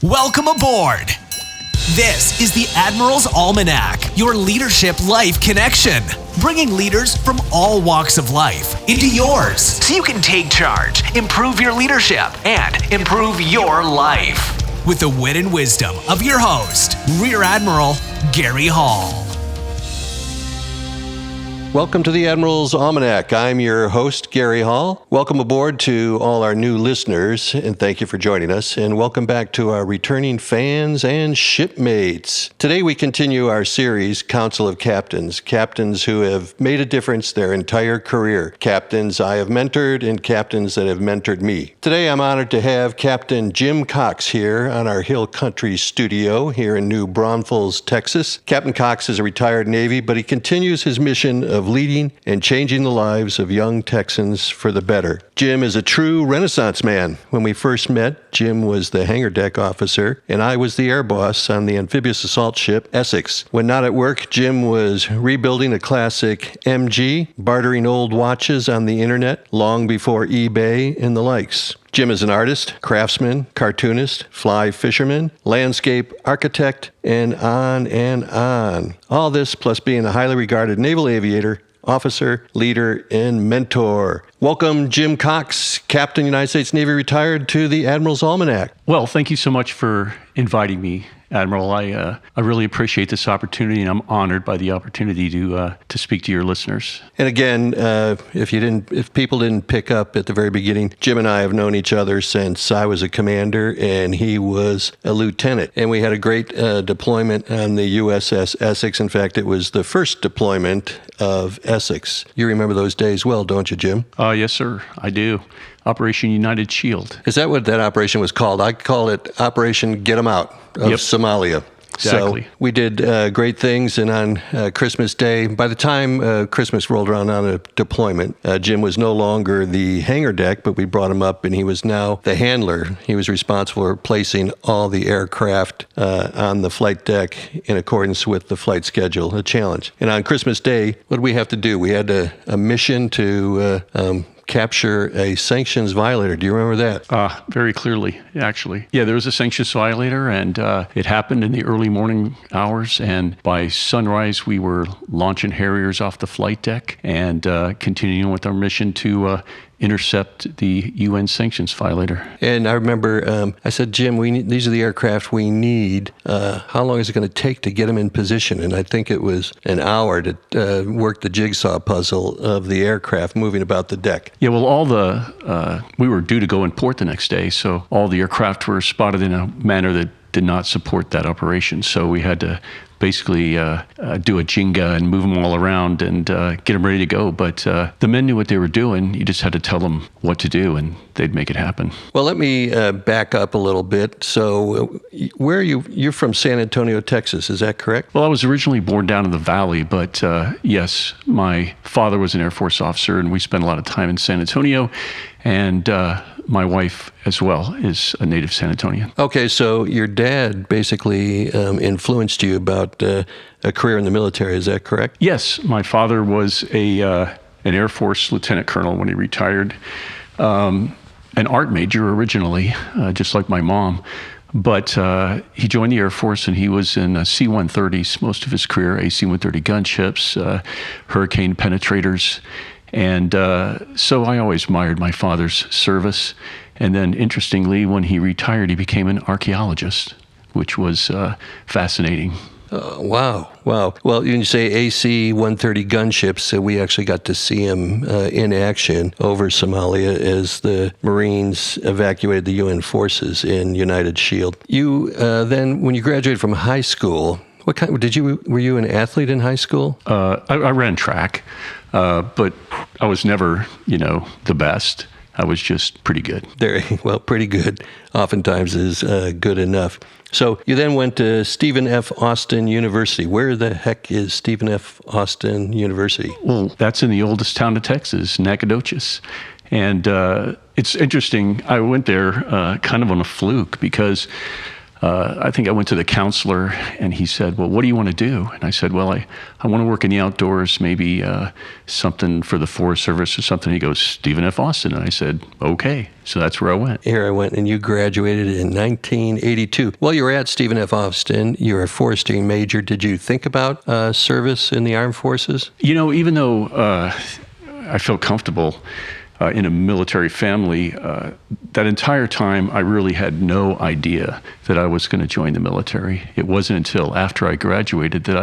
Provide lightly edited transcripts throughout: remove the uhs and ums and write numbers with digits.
Welcome aboard. This is the Admiral's Almanac, your leadership life connection, bringing leaders from all walks of life into yours so you can take charge, improve your leadership, and improve your life. With the wit and wisdom of your host, Rear Admiral Gary Hall. Welcome to the Admiral's Almanac. I'm your host, Gary Hall. Welcome aboard to all our new listeners, and thank you for joining us. And welcome back to our returning fans and shipmates. Today we continue our series, Council of Captains. Captains who have made a difference their entire career. Captains I have mentored and captains that have mentored me. Today I'm honored to have Captain Jim Cox here on our Hill Country studio here in New Braunfels, Texas. Captain Cox is a retired Navy, but he continues his mission of leading and changing the lives of young Texans for the better. Jim is a true Renaissance man. When we first met, Jim was the hangar deck officer, and I was the air boss on the amphibious assault ship Essex. When not at work, Jim was rebuilding a classic MG, bartering old watches on the internet long before eBay and the likes. Jim is an artist, craftsman, cartoonist, fly fisherman, landscape architect, and on and on. All this plus being a highly regarded naval aviator, officer, leader, and mentor. Welcome, Jim Cox, Captain United States Navy retired, to the Admiral's Almanac. Well, thank you so much for inviting me, Admiral. I really appreciate this opportunity, and I'm honored by the opportunity to speak to your listeners. And again, if people didn't pick up at the very beginning, Jim and I have known each other since I was a commander and he was a lieutenant. And we had a great deployment on the USS Essex. In fact, it was the first deployment of Essex. You remember those days well, don't you, Jim? Yes, sir, I do. Operation United Shield. Is that what that operation was called? I call it Operation Get 'em Out of Somalia. Exactly. So we did great things, and on Christmas Day, by the time Christmas rolled around on a deployment, Jim was no longer the hangar deck, but we brought him up, and he was now the handler. He was responsible for placing all the aircraft on the flight deck in accordance with the flight schedule, a challenge. And on Christmas Day, what did we have to do? We had a mission to capture a sanctions violator. Do you remember that? Very clearly, actually. Yeah, there was a sanctions violator, and it happened in the early morning hours, and by sunrise, we were launching Harriers off the flight deck and continuing with our mission to intercept the UN sanctions violator. And I remember I said, Jim, these are the aircraft we need. How long is it going to take to get them in position? And I think it was an hour to work the jigsaw puzzle of the aircraft moving about the deck. Yeah, well, we were due to go in port the next day, so all the aircraft were spotted in a manner that did not support that operation. So we had to basically do a Jenga and move them all around and get them ready to go. But the men knew what they were doing. You just had to tell them what to do, and they'd make it happen. Well, let me back up a little bit. So where are you? You're from San Antonio, Texas. Is that correct? Well, I was originally born down in the valley, but yes, my father was an Air Force officer, and we spent a lot of time in San Antonio. And my wife, as well, is a native San Antonian. Okay, so your dad basically influenced you about a career in the military. Is that correct? Yes, my father was an Air Force lieutenant colonel when he retired. An art major originally, just like my mom. But he joined the Air Force, and he was in C-130s most of his career, AC-130 gunships, Hurricane penetrators. And so I always admired my father's service. And then, interestingly, when he retired, he became an archaeologist, which was fascinating. Wow. Well, when you say AC-130 gunships, we actually got to see him in action over Somalia as the Marines evacuated the UN forces in United Shield. You then, when you graduated from high school, were you an athlete in high school? I ran track. But I was never, the best. I was just pretty good. Pretty good oftentimes is good enough. So you then went to Stephen F. Austin University. Where the heck is Stephen F. Austin University? Well, that's in the oldest town of Texas, Nacogdoches. And it's interesting. I went there kind of on a fluke because I think I went to the counselor, and he said, well, what do you want to do? And I said, well, I want to work in the outdoors, maybe something for the Forest Service or something. He goes, Stephen F. Austin. And I said, okay. So that's where I went. Here I went, and you graduated in 1982. While you were at Stephen F. Austin, you were a forestry major. Did you think about service in the armed forces? You know, even though I felt comfortable in a military family, that entire time I really had no idea that I was going to join the military. It wasn't until after I graduated that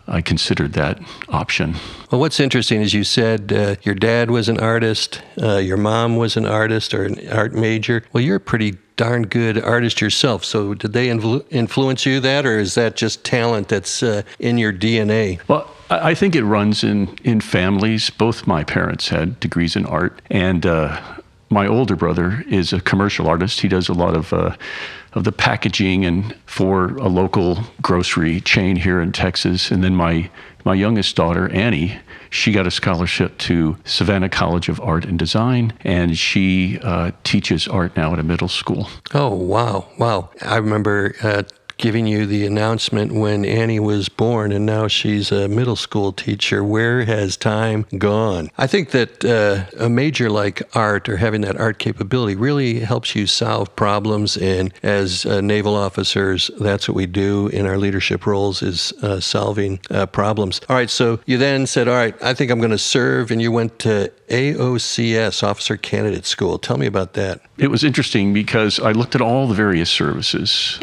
I considered that option. Well, what's interesting is you said your dad was an artist, your mom was an artist or an art major. Well, you're a pretty darn good artist yourself. So did they influence you that, or is that just talent that's in your DNA? Well, I think it runs in families. Both my parents had degrees in art, and my older brother is a commercial artist. He does a lot of the packaging and for a local grocery chain here in Texas. And then my youngest daughter, Annie, she got a scholarship to Savannah College of Art and Design, and she teaches art now at a middle school. Oh, wow. I remember giving you the announcement when Annie was born, and now she's a middle school teacher. Where has time gone? I think that a major like art, or having that art capability, really helps you solve problems. And as naval officers, that's what we do in our leadership roles, is solving problems. All right, so you then said, all right, I think I'm going to serve, and you went to AOCS, Officer Candidate School. Tell me about that. It was interesting because I looked at all the various services,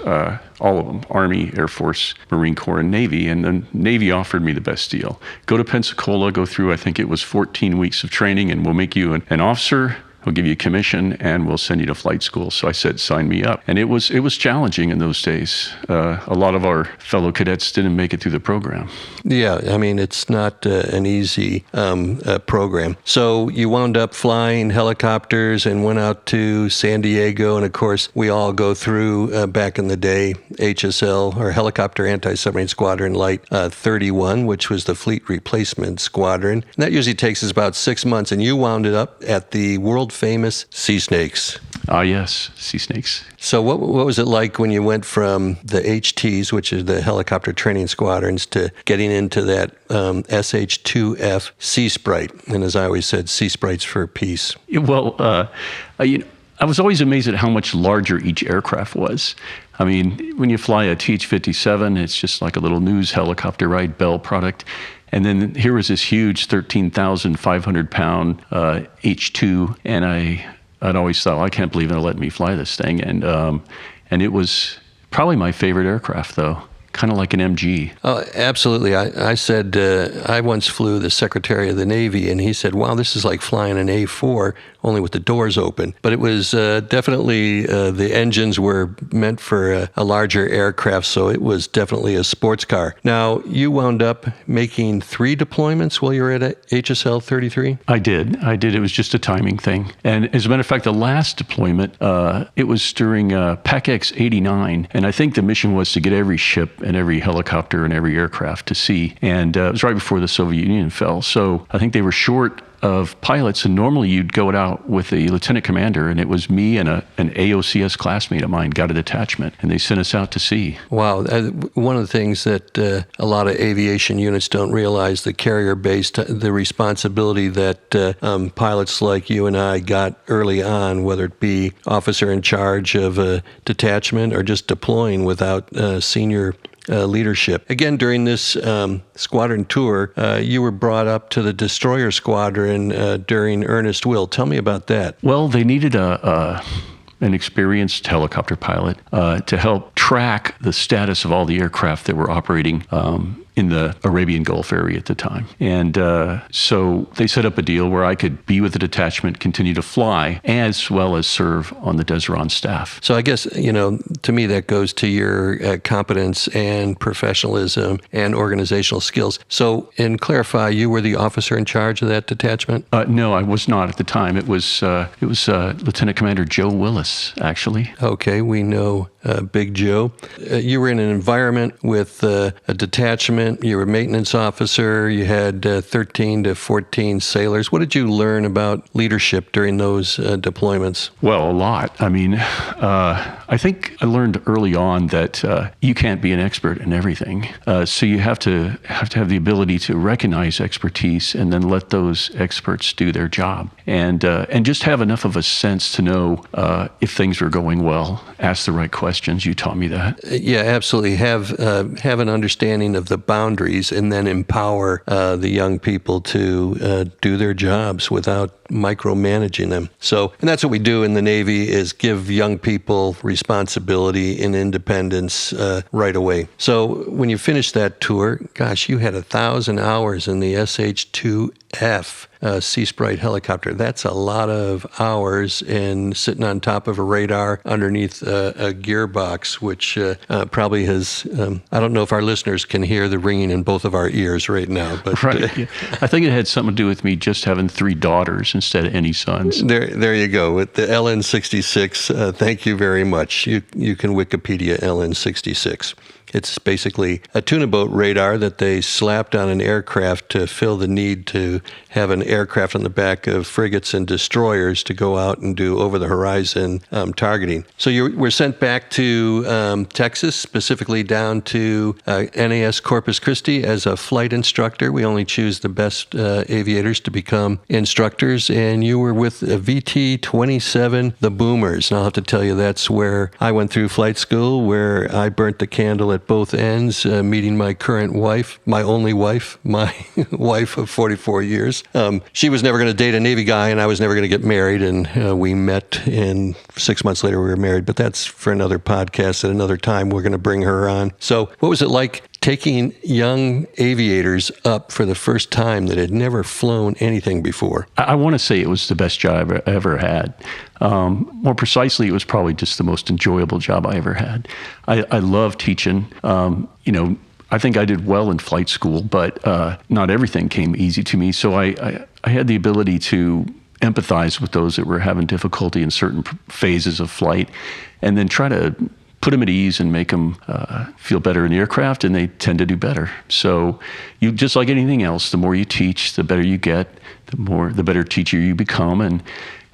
all of them, Army, Air Force, Marine Corps, and Navy, and the Navy offered me the best deal. Go to Pensacola, go through, I think it was 14 weeks of training, and we'll make you an officer. We'll give you a commission, and we'll send you to flight school. So I said, sign me up. And it was challenging in those days. A lot of our fellow cadets didn't make it through the program. Yeah, I mean, it's not an easy program. So you wound up flying helicopters and went out to San Diego. And of course, we all go through, back in the day, HSL, or Helicopter Anti-Submarine Squadron Light 31, which was the Fleet Replacement Squadron. And that usually takes us about 6 months. And you wound up at the world-famous Sea Snakes. Ah, yes, Sea Snakes. So what was it like when you went from the HTs, which is the helicopter training squadrons, to getting into that SH-2F Sea Sprite? And as I always said, Sea Sprites for peace. Well, I was always amazed at how much larger each aircraft was. I mean, when you fly a TH-57, it's just like a little news helicopter, right? Bell product. And then here was this huge 13,500-pound H-2, and I'd always thought, well, I can't believe they'll let me fly this thing. And it was probably my favorite aircraft, though. Kind of like an MG. Oh, absolutely. I said, I once flew the Secretary of the Navy, and he said, wow, this is like flying an A4, only with the doors open. But it was definitely, the engines were meant for a larger aircraft, so it was definitely a sports car. Now, you wound up making 3 deployments while you were at HSL 33? I did. It was just a timing thing. And as a matter of fact, the last deployment, it was during PAC-X 89, and I think the mission was to get every ship and every helicopter and every aircraft to sea. And it was right before the Soviet Union fell. So I think they were short of pilots, and normally you'd go out with a lieutenant commander, and it was me and an AOCS classmate of mine got a detachment, and they sent us out to sea. Wow. One of the things that a lot of aviation units don't realize, the carrier-based, the responsibility that pilots like you and I got early on, whether it be officer in charge of a detachment or just deploying without senior leadership. Again, during this squadron tour, you were brought up to the destroyer squadron during Ernest Will. Tell me about that. Well, they needed an experienced helicopter pilot to help track the status of all the aircraft that were operating in the Arabian Gulf area at the time. And so they set up a deal where I could be with the detachment, continue to fly, as well as serve on the Desron staff. So I guess, to me, that goes to your competence and professionalism and organizational skills. So, and clarify, you were the officer in charge of that detachment? No, I was not at the time. It was Lieutenant Commander Joe Willis, actually. Okay, we know Big Joe. You were in an environment with a detachment deployment. You were maintenance officer. You had 13 to 14 sailors. What did you learn about leadership during those deployments? Well, a lot. I mean, I think I learned early on that you can't be an expert in everything. So you have to have the ability to recognize expertise and then let those experts do their job, and just have enough of a sense to know if things are going well. Ask the right questions. You taught me that. Yeah, absolutely. Have an understanding of the boundaries, and then empower the young people to do their jobs without micromanaging them. So, and that's what we do in the Navy, is give young people responsibility and independence right away. So when you finished that tour, gosh, you had 1,000 hours in the SH-2F Sea Sprite helicopter. That's a lot of hours, and sitting on top of a radar underneath a gearbox, which probably has, I don't know if our listeners can hear the ringing in both of our ears right now. But right. Yeah. I think it had something to do with me just having 3 daughters instead of any sons. There you go. With the LN66, thank you very much. You can Wikipedia LN66. It's basically a tuna boat radar that they slapped on an aircraft to fill the need to have an aircraft on the back of frigates and destroyers to go out and do over-the-horizon targeting. So you were sent back to Texas, specifically down to NAS Corpus Christi as a flight instructor. We only choose the best aviators to become instructors, and you were with VT-27, the Boomers. And I'll have to tell you, that's where I went through flight school, where I burnt the candle at both ends, meeting my current wife, my only wife, my wife of 44 years. She was never going to date a Navy guy, and I was never going to get married, and we met, and 6 months later we were married. But that's for another podcast at another time. We're going to bring her on. So what was it like taking young aviators up for the first time that had never flown anything before? I want to say it was the best job I ever had. More precisely, it was probably just the most enjoyable job I ever had. I love teaching. I think I did well in flight school, but not everything came easy to me. So I had the ability to empathize with those that were having difficulty in certain phases of flight, and then try to put them at ease and make them feel better in the aircraft, and they tend to do better. So you, just like anything else, the more you teach, the better you get, the better teacher you become. And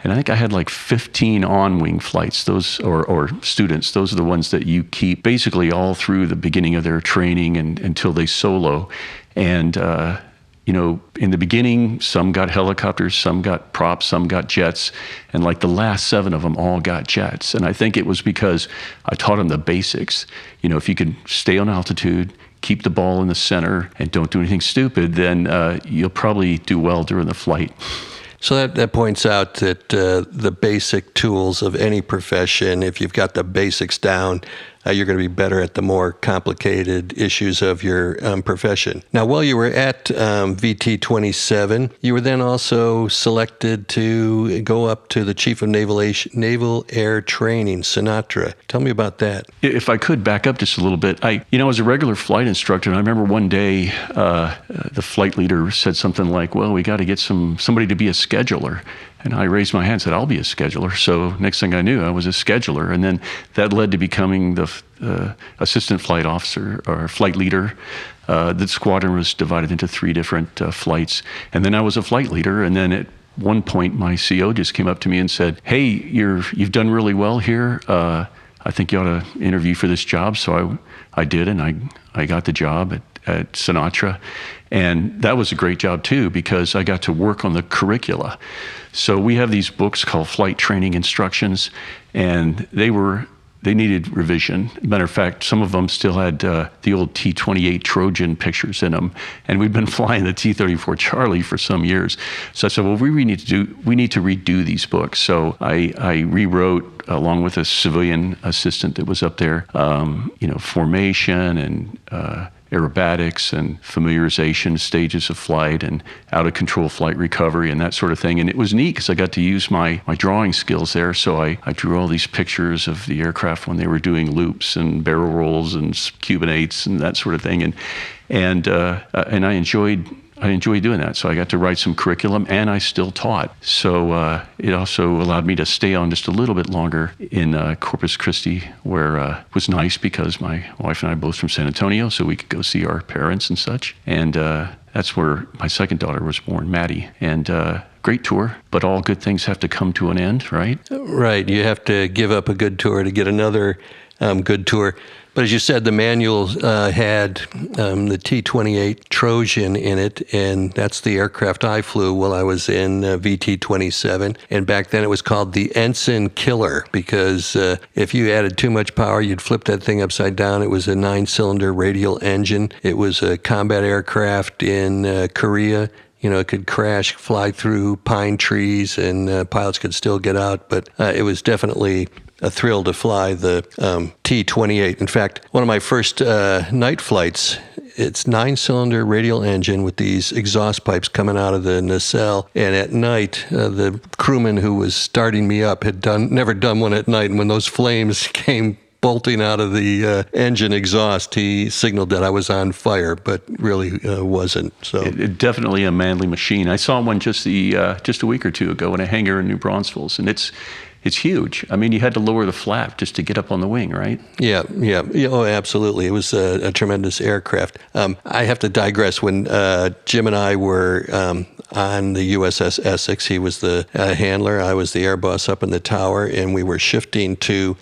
I think I had like 15 on-wing flights, those or students. Those are the ones that you keep basically all through the beginning of their training and until they solo. And in the beginning, some got helicopters, some got props, some got jets, and like the last 7 of them all got jets. And I think it was because I taught them the basics. If you can stay on altitude, keep the ball in the center, and don't do anything stupid, then you'll probably do well during the flight. So that points out that the basic tools of any profession, if you've got the basics down, you're going to be better at the more complicated issues of your profession. Now, while you were at VT-27, you were then also selected to go up to the Chief of Naval Air Training, Sinatra. Tell me about that. If I could back up just a little bit, I was a regular flight instructor, and I remember one day the flight leader said something like, "Well, we got to get somebody to be a scheduler." And I raised my hand and said, "I'll be a scheduler." So next thing I knew, I was a scheduler. And then that led to becoming the assistant flight officer or flight leader. The squadron was divided into 3 different flights. And then I was a flight leader. And then at one point, my CO just came up to me and said, "Hey, you've done really well here. I think you ought to interview for this job." So I did, and I got the job at Sinatra. And that was a great job too, because I got to work on the curricula. So we have these books called Flight Training Instructions, and they needed revision. Matter of fact, some of them still had the old T-28 Trojan pictures in them, and we've been flying the T-34 Charlie for some years. So I said, well, we need to redo these books. So I rewrote, along with a civilian assistant that was up there, formation and aerobatics and familiarization stages of flight and out-of-control flight recovery and that sort of thing. And it was neat because I got to use my drawing skills there. So I drew all these pictures of the aircraft when they were doing loops and barrel rolls and cubinates and that sort of thing. And I enjoyed enjoyed doing that. So I got to write some curriculum, and I still taught. So it also allowed me to stay on just a little bit longer in Corpus Christi, where it was nice because my wife and I are both from San Antonio, so we could go see our parents and such. And that's where my second daughter was born, Maddie. And great tour, but all good things have to come to an end, right? Right. You have to give up a good tour to get another good tour. But as you said, the manual had the T-28 Trojan in it, and that's the aircraft I flew while I was in VT-27. And back then it was called the Ensign Killer, because if you added too much power, you'd flip that thing upside down. It was a 9-cylinder radial engine. It was a combat aircraft in Korea. It could crash, fly through pine trees, and pilots could still get out. But it was definitely a thrill to fly the T-28. In fact, one of my first night flights, it's 9-cylinder radial engine with these exhaust pipes coming out of the nacelle. And at night, the crewman who was starting me up had never done one at night. And when those flames came bolting out of the engine exhaust, he signaled that I was on fire, but really wasn't. So it definitely a manly machine. I saw one just a week or two ago in a hangar in New Braunfels, and it's huge. I mean, you had to lower the flap just to get up on the wing, right? Yeah. Oh, absolutely. It was a tremendous aircraft. I have to digress. When Jim and I were on the USS Essex, he was the handler, I was the air boss up in the tower, and we were shifting to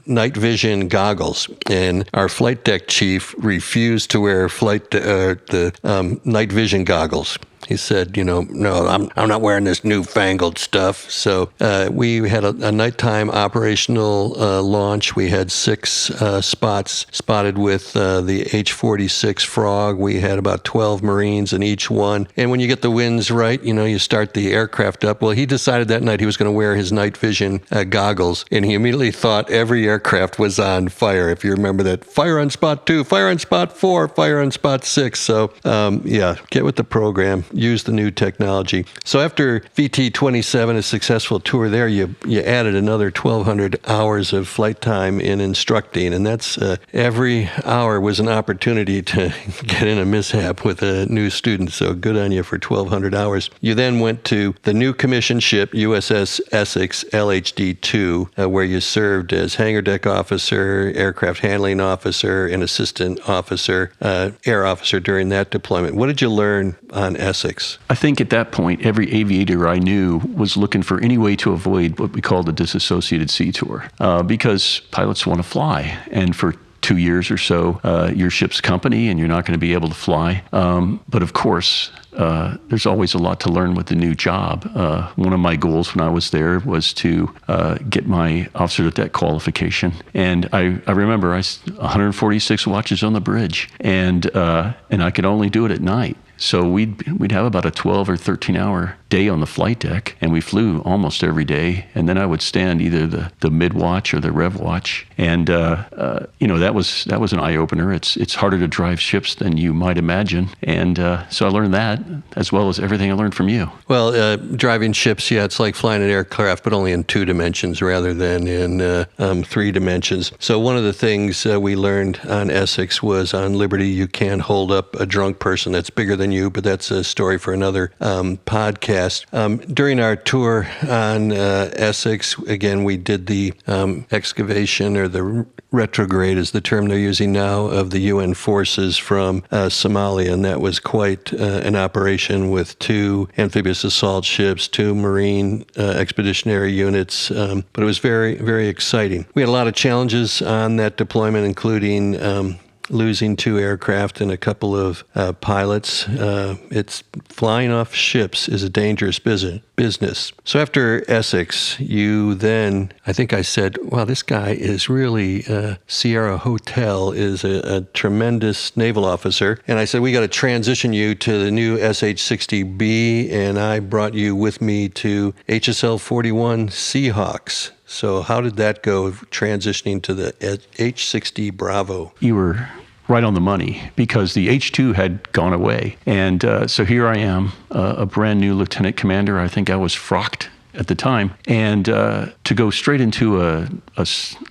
night vision goggles. And our flight deck chief refused to wear the night vision goggles. He said, no, I'm not wearing this newfangled stuff. So we had a nighttime operational launch. We had 6 spots spotted with the H-46 Frog. We had about 12 Marines in each one. And when you get the winds right, you start the aircraft up. Well, he decided that night he was going to wear his night vision goggles, and he immediately thought every aircraft was on fire. If you remember that, fire on spot 2, fire on spot 4, fire on spot 6. So, get with the program. Use the new technology. So after VT-27, a successful tour there, you added another 1,200 hours of flight time in instructing, and that's every hour was an opportunity to get in a mishap with a new student. So good on you for 1,200 hours. You then went to the new commissioned ship, USS Essex LHD-2, where you served as hangar deck officer, aircraft handling officer, and assistant officer, air officer during that deployment. What did you learn on Essex? I think at that point, every aviator I knew was looking for any way to avoid what we call the disassociated sea tour, because pilots want to fly. And for 2 years or so, your ship's company, and you're not going to be able to fly. But of course, there's always a lot to learn with the new job. One of my goals when I was there was to get my officer to deck qualification. And I remember 146 watches on the bridge, and I could only do it at night. So we'd have about a 12 or 13 hour day on the flight deck, and we flew almost every day. And then I would stand either the mid watch or the rev watch, and that was an eye opener. It's harder to drive ships than you might imagine, and so I learned that as well as everything I learned from you. Well, driving ships, it's like flying an aircraft, but only in 2 dimensions rather than in 3 dimensions. So one of the things we learned on Essex was on Liberty, you can't hold up a drunk person that's bigger than you, but that's a story for another podcast. During our tour on Essex, again, we did the excavation, or the retrograde is the term they're using now, of the UN forces from Somalia, and that was quite an operation with 2 amphibious assault ships, 2 Marine expeditionary units, but it was very, very exciting. We had a lot of challenges on that deployment, including losing 2 aircraft and a couple of pilots. It's flying off ships is a dangerous business. So after Essex, you then, I think I said, wow, this guy is really, Sierra Hotel is a tremendous naval officer. And I said, we got to transition you to the new SH-60B, and I brought you with me to HSL-41 Seahawks. So how did that go, transitioning to the H-60 Bravo? You were right on the money, because the H-2 had gone away. And so here I am, a brand new lieutenant commander. I think I was frocked at the time. And to go straight into an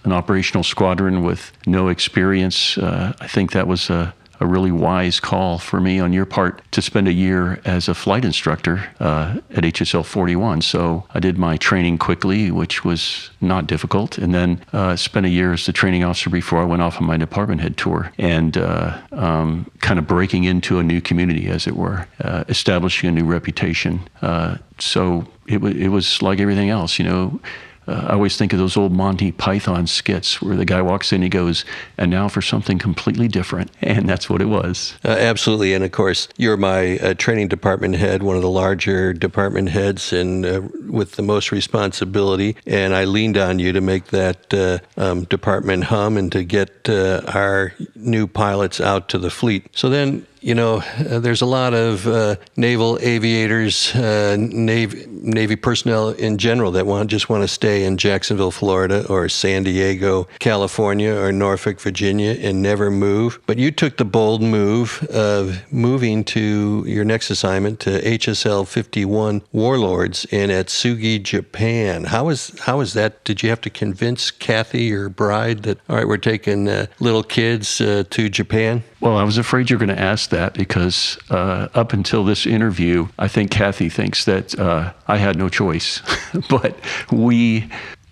operational squadron with no experience, I think that was a a really wise call for me on your part to spend a year as a flight instructor at HSL 41. So I did my training quickly, which was not difficult, and then spent a year as the training officer before I went off on my department head tour, and kind of breaking into a new community, as it were, establishing a new reputation. So it was like everything else, I always think of those old Monty Python skits where the guy walks in, he goes, "And now for something completely different." And that's what it was. Absolutely. And of course, you're my training department head, one of the larger department heads, and with the most responsibility. And I leaned on you to make that department hum and to get our new pilots out to the fleet. So then, there's a lot of naval aviators, Navy personnel in general that just want to stay in Jacksonville, Florida, or San Diego, California, or Norfolk, Virginia, and never move. But you took the bold move of moving to your next assignment to HSL 51 Warlords in Atsugi, Japan. How was that? Did you have to convince Kathy, your bride, that, all right, we're taking little kids to Japan? Well, I was afraid you're going to ask that because up until this interview, I think Kathy thinks that I had no choice. But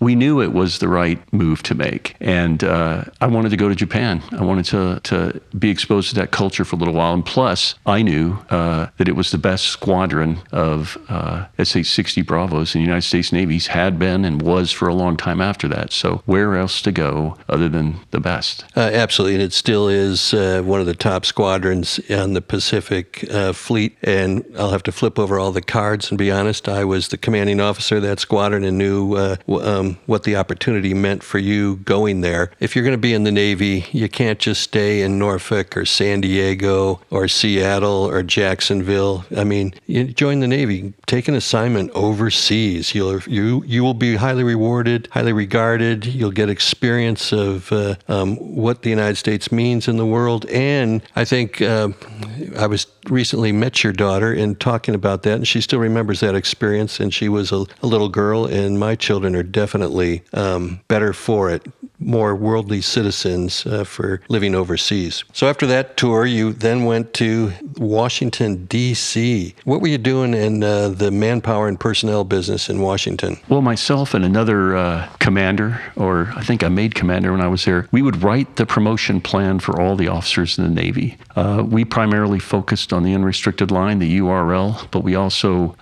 we knew it was the right move to make. And I wanted to go to Japan. I wanted to be exposed to that culture for a little while. And plus, I knew that it was the best squadron of SH-60 Bravos in the United States Navy's had been and was for a long time after that. So where else to go other than the best? Absolutely. And it still is one of the top squadrons on the Pacific Fleet. And I'll have to flip over all the cards and be honest, I was the commanding officer of that squadron and knew what the opportunity meant for you going there. If you're going to be in the Navy, you can't just stay in Norfolk or San Diego or Seattle or Jacksonville. I mean, you join the Navy, take an assignment overseas. You will be highly rewarded, highly regarded. You'll get experience of what the United States means in the world. And I think I was recently met your daughter and talking about that, and she still remembers that experience, and she was a little girl, and my children are definitely better for it, more worldly citizens for living overseas. So after that tour, you then went to Washington, D.C. What were you doing in the manpower and personnel business in Washington? Well, myself and another commander, or I think I made commander when I was there, we would write the promotion plan for all the officers in the Navy. We primarily focused on the unrestricted line, the URL, but we also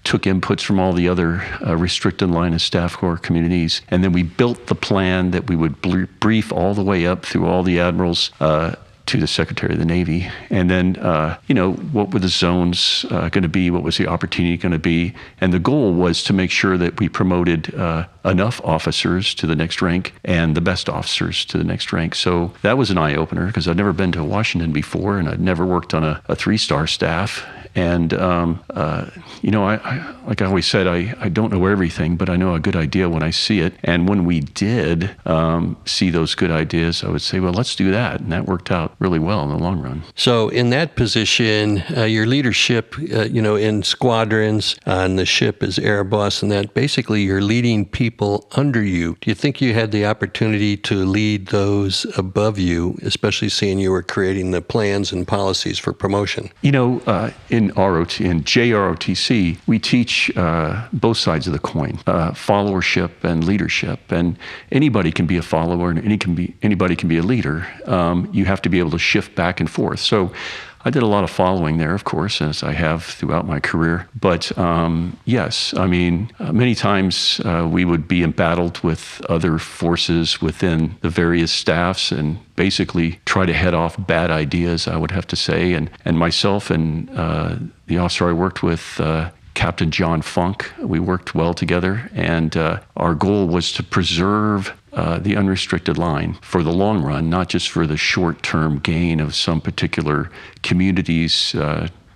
took inputs from all the other restricted line and staff corps communities. And then we built the plan that we would brief all the way up through all the admirals to the Secretary of the Navy. And then, what were the zones going to be? What was the opportunity going to be? And the goal was to make sure that we promoted enough officers to the next rank and the best officers to the next rank. So that was an eye-opener because I'd never been to Washington before and I'd never worked on a 3-star staff. And, like I always said, I don't know everything, but I know a good idea when I see it. And when we did see those good ideas, I would say, well, let's do that. And that worked out really well in the long run. So in that position, your leadership, in squadrons on the ship as air boss and that, basically you're leading people under you. Do you think you had the opportunity to lead those above you, especially seeing you were creating the plans and policies for promotion? In JROTC, we teach both sides of the coin, followership and leadership. And anybody can be a follower and anybody can be a leader. You have to be able to shift back and forth. So I did a lot of following there, of course, as I have throughout my career. But yes, many times we would be embattled with other forces within the various staffs and basically try to head off bad ideas, I would have to say. And myself and the officer I worked with, Captain John Funk, we worked well together. And our goal was to preserve the unrestricted line for the long run, not just for the short-term gain of some particular community's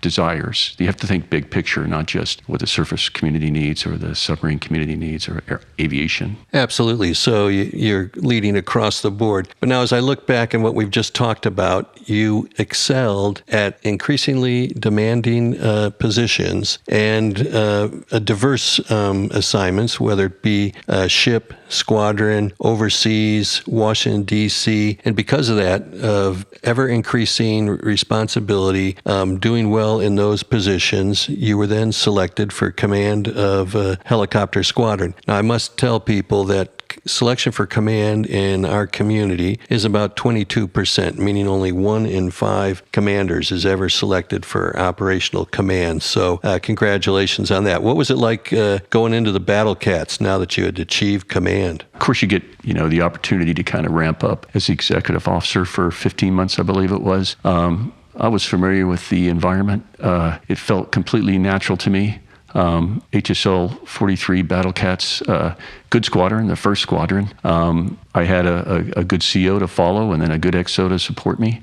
desires. You have to think big picture, not just what the surface community needs or the submarine community needs or aviation. Absolutely. So you're leading across the board. But now as I look back at what we've just talked about, you excelled at increasingly demanding positions and diverse assignments, whether it be ship, squadron, overseas, Washington, D.C. And because of that, of ever-increasing responsibility, doing well in those positions, you were then selected for command of a helicopter squadron. Now, I must tell people that selection for command in our community is about 22%, meaning only 1 in 5 commanders is ever selected for operational command. So congratulations on that. What was it like going into the Battle Cats now that you had achieved command? Of course, you get, the opportunity to kind of ramp up as the executive officer for 15 months, I believe it was. I was familiar with the environment. It felt completely natural to me. HSL 43 Battle Cats, good squadron, the first squadron. I had a good CO to follow and then a good XO to support me.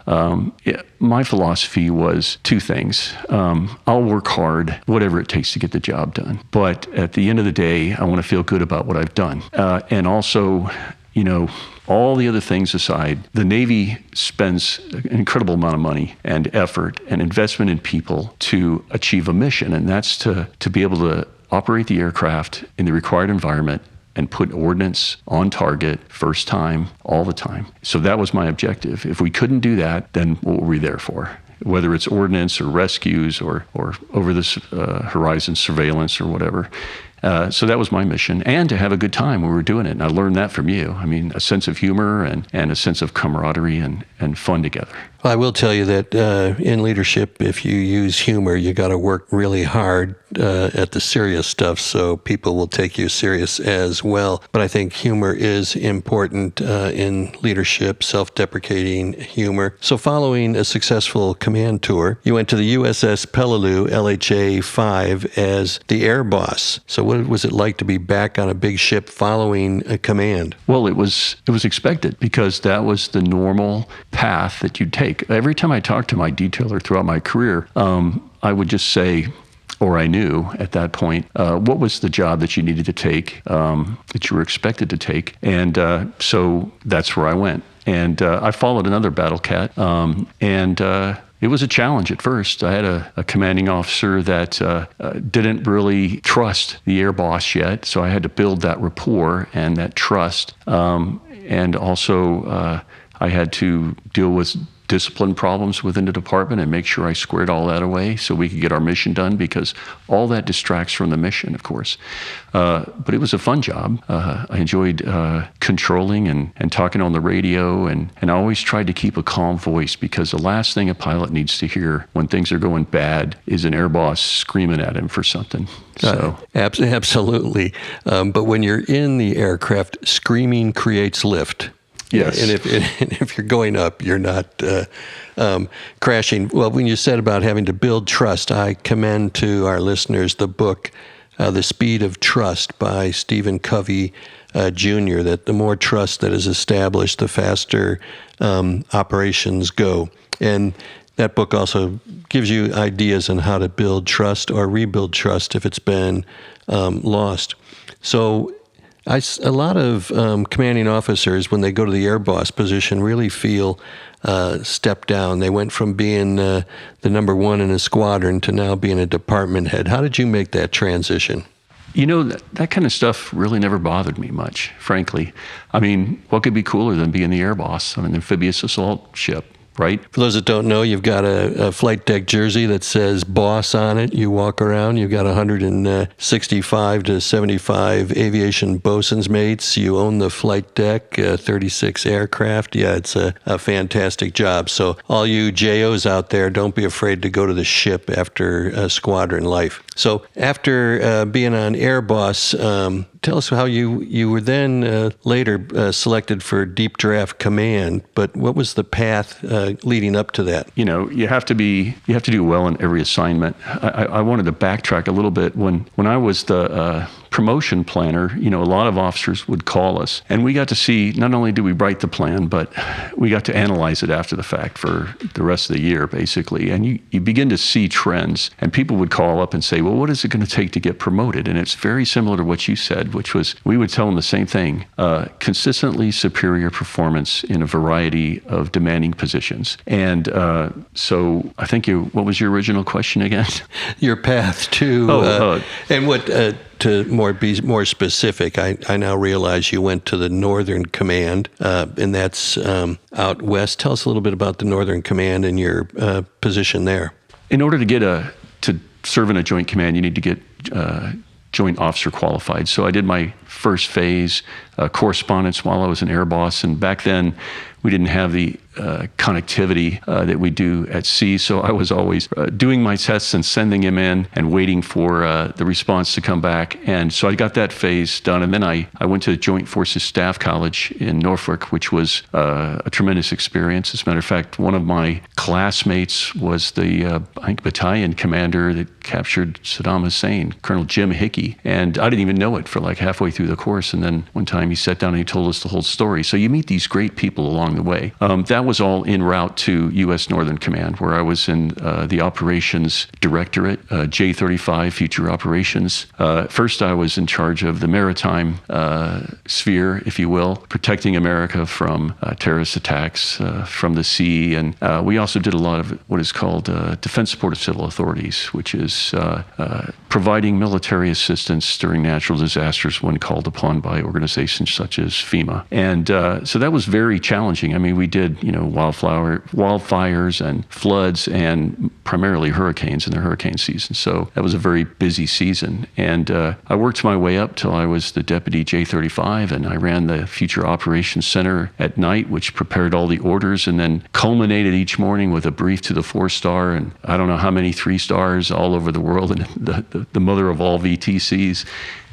My philosophy was 2 things. I'll work hard, whatever it takes to get the job done. But at the end of the day, I want to feel good about what I've done. And also, all the other things aside, the Navy spends an incredible amount of money and effort and investment in people to achieve a mission, and that's to be able to operate the aircraft in the required environment and put ordnance on target first time, all the time. So that was my objective. If we couldn't do that, then what were we there for? Whether it's ordnance or rescues or over this horizon surveillance or whatever. So that was my mission, and to have a good time when we were doing it. And I learned that from you. I mean, a sense of humor and a sense of camaraderie and fun together. Well, I will tell you that in leadership, if you use humor, you got to work really hard at the serious stuff so people will take you serious as well. But I think humor is important in leadership, self-deprecating humor. So following a successful command tour, you went to the USS Peleliu LHA 5 as the air boss. So what was it like to be back on a big ship following a command? Well, it was expected because that was the normal path that you'd take. Every time I talked to my detailer throughout my career, I would just say, or I knew at that point, what was the job that you needed to take, that you were expected to take. And so that's where I went. And I followed another Battle Cat, and it was a challenge at first. I had a commanding officer that didn't really trust the air boss yet, so I had to build that rapport and that trust. And also, I had to deal with discipline problems within the department and make sure I squared all that away so we could get our mission done, because all that distracts from the mission, of course. But it was a fun job. I enjoyed controlling and talking on the radio, and I always tried to keep a calm voice, because the last thing a pilot needs to hear when things are going bad is an air boss screaming at him for something. So Absolutely. But when you're in the aircraft, screaming creates lift. Yes. And if you're going up, you're not crashing. Well, when you said about having to build trust, I commend to our listeners the book, The Speed of Trust by Stephen Covey Jr., that the more trust that is established, the faster operations go. And that book also gives you ideas on how to build trust or rebuild trust if it's been lost. So a lot of commanding officers, when they go to the air boss position, really feel stepped down. They went from being the number 1 in a squadron to now being a department head. How did you make that transition? That kind of stuff really never bothered me much, frankly. I mean, what could be cooler than being the air boss on an amphibious assault ship? Right? For those that don't know, you've got a flight deck jersey that says boss on it. You walk around, you've got 165 to 75 aviation bosun's mates. You own the flight deck, 36 aircraft. Yeah, it's a fantastic job. So all you JOs out there, don't be afraid to go to the ship after squadron life. So after being on Air Boss, tell us how you were then later selected for Deep Draft Command, but what was the path leading up to that? You have to do well in every assignment. I wanted to backtrack a little bit. When I was the promotion planner, a lot of officers would call us, and we got to see, not only do we write the plan, but we got to analyze it after the fact for the rest of the year, basically. And you begin to see trends, and people would call up and say, well, what is it going to take to get promoted? And it's very similar to what you said, which was, we would tell them the same thing, consistently superior performance in a variety of demanding positions. And so I think what was your original question again? Your path to, and what, to be more specific, I now realize you went to the Northern Command, and that's out west. Tell us a little bit about the Northern Command and your position there. In order to serve in a joint command, you need to get joint officer qualified. So I did my first phase correspondence while I was an air boss, and back then we didn't have the connectivity that we do at sea. So I was always doing my tests and sending them in and waiting for the response to come back. And so I got that phase done. And then I went to Joint Forces Staff College in Norfolk, which was a tremendous experience. As a matter of fact, one of my classmates was the battalion commander that captured Saddam Hussein, Colonel Jim Hickey. And I didn't even know it for like halfway through the course. And then one time he sat down and he told us the whole story. So you meet these great people along the way. That was all en route to U.S. Northern Command, where I was in the Operations Directorate, J35 Future Operations. First, I was in charge of the maritime sphere, if you will, protecting America from terrorist attacks from the sea. And we also did a lot of what is called Defense Support of Civil Authorities, which is providing military assistance during natural disasters when called upon by organizations such as FEMA. And so that was very challenging. I mean, we did, wildfires and floods and primarily hurricanes in the hurricane season. So that was a very busy season. And I worked my way up till I was the deputy J35, and I ran the Future Operations Center at night, which prepared all the orders and then culminated each morning with a brief to the 4-star and I don't know how many 3-stars all over the world, and the mother of all VTCs.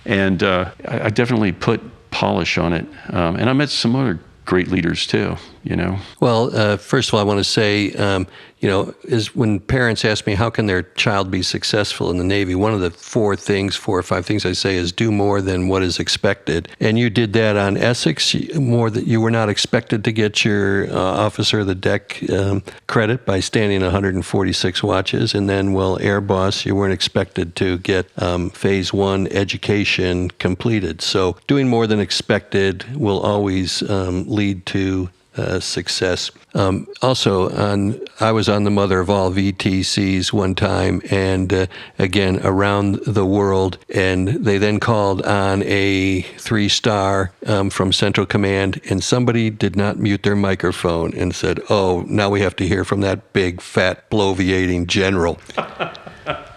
And I definitely put polish on it. And I met some other great leaders too, Well, first of all, I want to say, is when parents ask me how can their child be successful in the Navy, one of the 4 or 5 things I say is do more than what is expected. And you did that on Essex, more that you were not expected to get your officer of the deck credit by standing 146 watches. And then, Air Boss, you weren't expected to get Phase 1 education completed. So doing more than expected will always lead to success. Also, I was on the mother of all VTCs one time, and again, around the world, and they then called on a 3-star from Central Command, and somebody did not mute their microphone and said, oh, now we have to hear from that big, fat, bloviating general.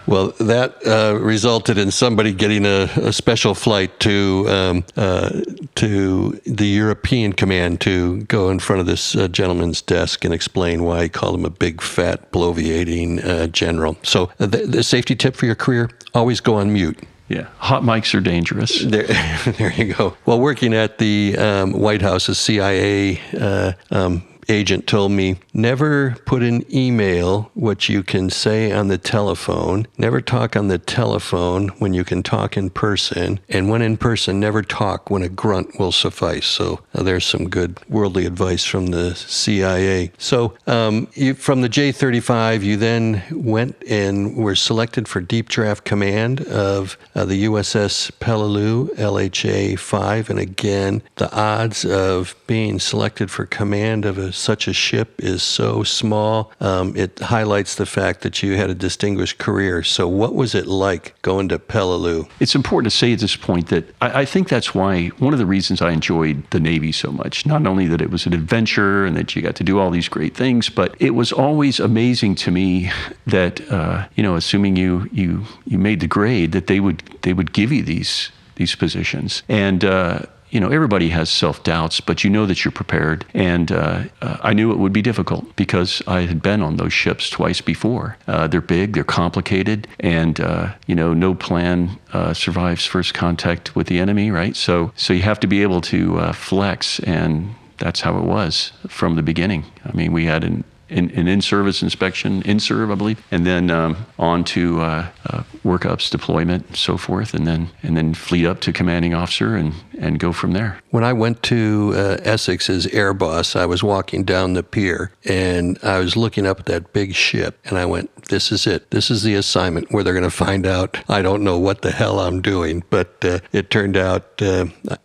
Well, that resulted in somebody getting a special flight to the European Command to go in front of this gentleman's desk and explain why he called him a big, fat, bloviating general. So the safety tip for your career, always go on mute. Yeah, hot mics are dangerous. There you go. Well, working at the White House, a CIA agent told me, never put in email what you can say on the telephone, never talk on the telephone when you can talk in person, and when in person, never talk when a grunt will suffice. So there's some good worldly advice from the CIA. So you, from the J35, you then went and were selected for Deep Draft Command of the USS Peleliu, LHA-5, and again, the odds of being selected for command of such a ship is so small. It highlights the fact that you had a distinguished career. So what was it like going to Peleliu? It's important to say at this point that I think that's why, one of the reasons I enjoyed the Navy so much, not only that it was an adventure and that you got to do all these great things, but it was always amazing to me that, assuming you made the grade, that they would give you these positions. And, everybody has self-doubts, but you know that you're prepared. And I knew it would be difficult because I had been on those ships twice before. They're big, they're complicated, and, no plan survives first contact with the enemy, right? So you have to be able to flex, and that's how it was from the beginning. I mean, we had an an in-service inspection, in-serve, I believe, and then on to workups, deployment, so forth, and then fleet up to commanding officer and go from there. When I went to Essex as air boss, I was walking down the pier and I was looking up at that big ship and I went, this is it. This is the assignment where they're going to find out I don't know what the hell I'm doing. But it turned out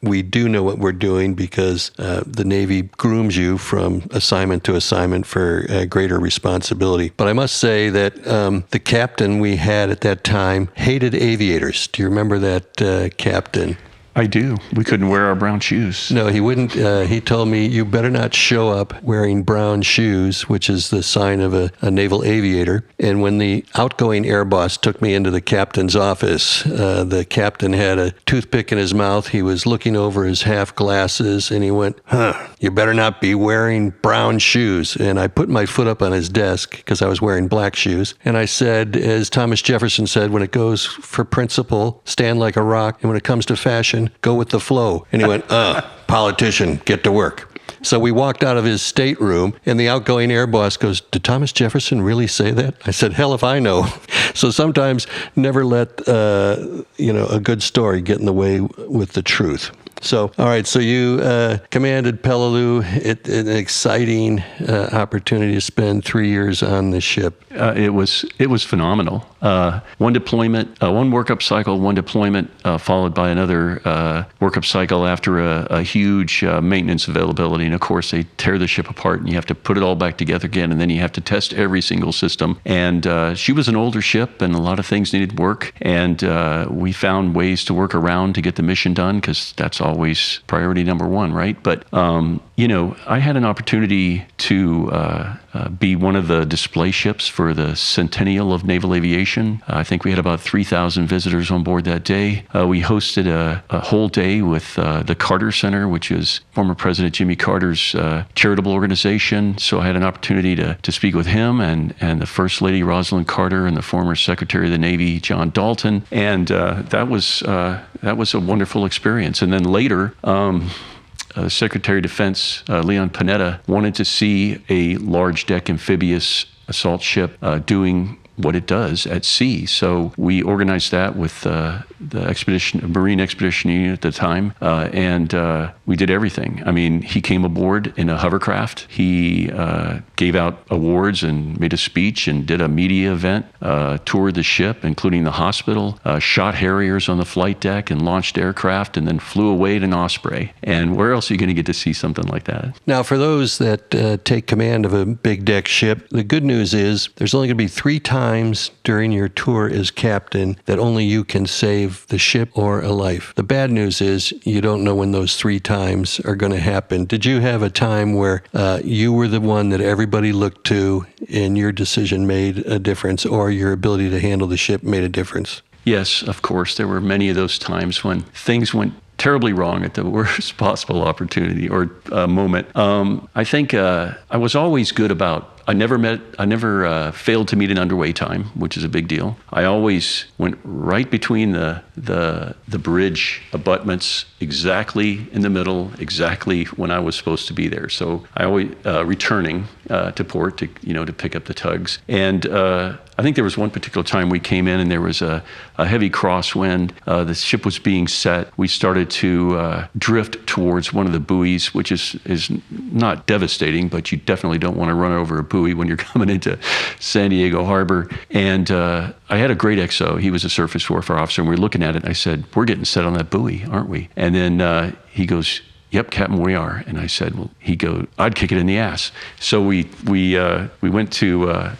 we do know what we're doing because the Navy grooms you from assignment to assignment for greater responsibility. But I must say that the captain we had at that time hated aviators. Do you remember that captain? I do. We couldn't wear our brown shoes. No, he wouldn't. He told me, you better not show up wearing brown shoes, which is the sign of a naval aviator. And when the outgoing air boss took me into the captain's office, the captain had a toothpick in his mouth. He was looking over his half glasses and he went, you better not be wearing brown shoes. And I put my foot up on his desk because I was wearing black shoes. And I said, as Thomas Jefferson said, when it goes for principle, stand like a rock. And when it comes to fashion, go with the flow. And he went, politician, get to work. So we walked out of his stateroom, and the outgoing air boss goes, did Thomas Jefferson really say that? I said, hell if I know. So sometimes never let a good story get in the way with the truth. So, all right, so you commanded Peleliu, an exciting opportunity to spend 3 years on the ship. It was phenomenal. One deployment, one workup cycle, one deployment, followed by another workup cycle after a huge maintenance availability. And of course, they tear the ship apart, and you have to put it all back together again, and then you have to test every single system. And she was an older ship, and a lot of things needed work. And we found ways to work around to get the mission done, because that's always priority number one, right? But I had an opportunity to be one of the display ships for the centennial of naval aviation. I think we had about 3,000 visitors on board that day. We hosted a whole day with the Carter Center, which is former President Jimmy Carter's charitable organization. So I had an opportunity to speak with him and the First Lady Rosalind Carter and the former Secretary of the Navy John Dalton, and that was a wonderful experience. And then later, Secretary of Defense Leon Panetta wanted to see a large deck amphibious assault ship doing what it does at sea. So we organized that with the Marine Expedition Unit at the time, and we did everything. I mean, he came aboard in a hovercraft. He gave out awards and made a speech and did a media event, toured the ship, including the hospital, shot Harriers on the flight deck and launched aircraft, and then flew away to Osprey. And where else are you going to get to see something like that? Now, for those that take command of a big deck ship, the good news is there's only going to be 3 times during your tour as captain that only you can save the ship or a life. The bad news is you don't know when those 3 times are going to happen. Did you have a time where you were the one that everybody looked to and your decision made a difference, or your ability to handle the ship made a difference? Yes, of course. There were many of those times when things went terribly wrong at the worst possible opportunity or moment. I think I was always good about. I never failed to meet an underway time, which is a big deal. I always went right between the bridge abutments, exactly in the middle, exactly when I was supposed to be there. So I always returning to port to pick up the tugs. And I think there was one particular time we came in and there was a heavy crosswind. The ship was being set. We started to drift towards one of the buoys, which is not devastating, but you definitely don't want to run over a buoy when you're coming into San Diego Harbor. And I had a great XO. He was a surface warfare officer, and we were looking at it, and I said, we're getting set on that buoy, aren't we? And then he goes, yep, Captain, we are. And I said, well, I'd kick it in the ass. So we went to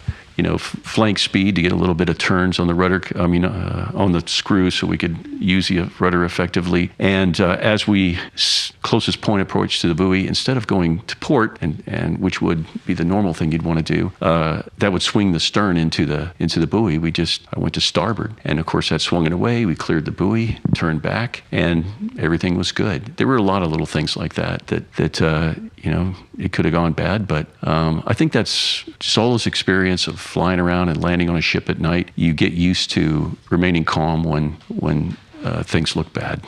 flank speed to get a little bit of turns on the rudder, on the screw, so we could use the rudder effectively. And as we closest point approach to the buoy, instead of going to port, and which would be the normal thing you'd want to do, that would swing the stern into the buoy. I went to starboard, and of course that swung it away. We cleared the buoy, turned back, and everything was good. There were a lot of little things like that it could have gone bad, but I think that's just all this experience of flying around and landing on a ship at night. You get used to remaining calm when things look bad.